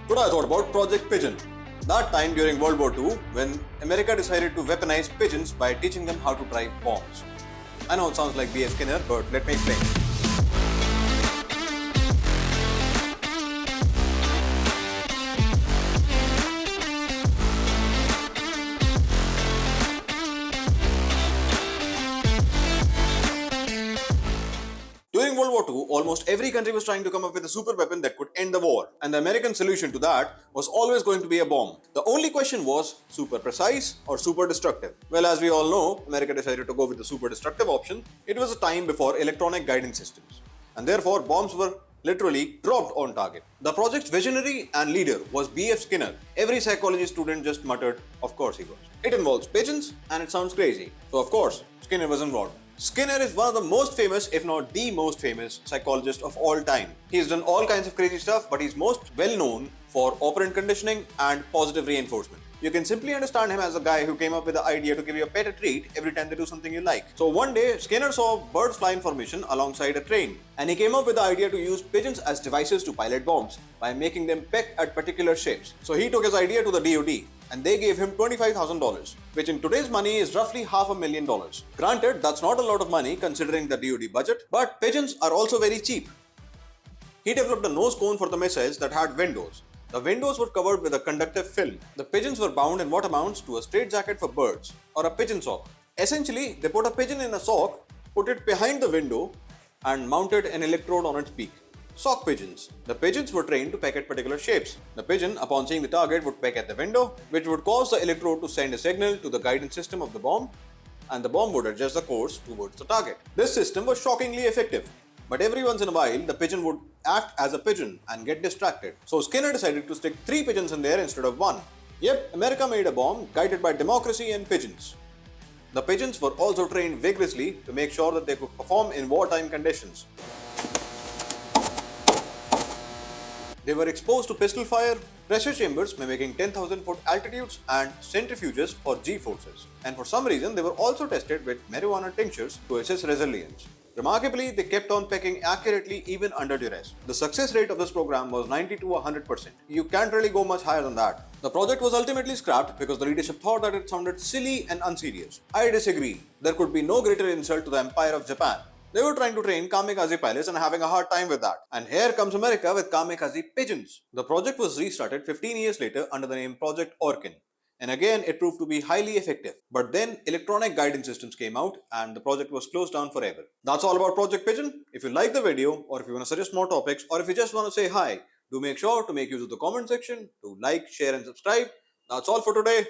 Today I thought about Project Pigeon. That time during World War II when America decided to weaponize pigeons by teaching them how to drive bombs. I know it sounds like B.F.Skinner, but let me explain. During World War II, almost every country was trying to come up with a super weapon that could end the war, and the American solution to that was always going to be a bomb. The only question was super precise or super destructive. Well, as we all know, America decided to go with the super destructive option. It was a time before electronic guidance systems, and therefore bombs were literally dropped on target. The project's visionary and leader was B.F.Skinner. Every psychology student just muttered, "Of course he was." It involves pigeons and it sounds crazy. So of course, Skinner was involved. Skinner is one of the most famous, if not the most famous, psychologist of all time. He's done all kinds of crazy stuff, but he's most well known for operant conditioning and positive reinforcement. You can simply understand him as a guy who came up with the idea to give you a pet a treat every time they do something you like. So one day, Skinner saw birds fly in formation alongside a train, and he came up with the idea to use pigeons as devices to pilot bombs by making them peck at particular shapes. So he took his idea to the DoD, and they gave him $25,000, which in today's money is roughly $500,000. Granted, that's not a lot of money considering the DoD budget, but pigeons are also very cheap. He developed a nose cone for the missiles that had windows. The windows were covered with a conductive film. The pigeons were bound in what amounts to a straitjacket for birds, or a pigeon sock. Essentially, they put a pigeon in a sock, put it behind the window, and mounted an electrode on its beak. Sock pigeons. The pigeons were trained to peck at particular shapes. The pigeon, upon seeing the target, would peck at the window, which would cause the electrode to send a signal to the guidance system of the bomb, and the bomb would adjust the course towards the target. This system was shockingly effective. But every once in a while, the pigeon would act as a pigeon and get distracted. So Skinner decided to stick 3 pigeons in there instead of 1. Yep, America made a bomb guided by democracy and pigeons. The pigeons were also trained vigorously to make sure that they could perform in wartime conditions. They were exposed to pistol fire, pressure chambers mimicking 10,000-foot altitudes, and centrifuges for G-forces. And for some reason, they were also tested with marijuana tinctures to assess resilience. Remarkably, they kept on pecking accurately even under duress. The success rate of this program was 90 to 100%. You can't really go much higher than that. The project was ultimately scrapped because the leadership thought that it sounded silly and unserious. I disagree. There could be no greater insult to the Empire of Japan. They were trying to train kamikaze pilots and having a hard time with that. And here comes America with kamikaze pigeons. The project was restarted 15 years later under the name Project Orkin. And again, it proved to be highly effective. But then electronic guidance systems came out and the project was closed down forever. That's all about Project Pigeon. If you like the video, or if you want to suggest more topics, or if you just want to say hi, do make sure to make use of the comment section to like, share and subscribe. That's all for today.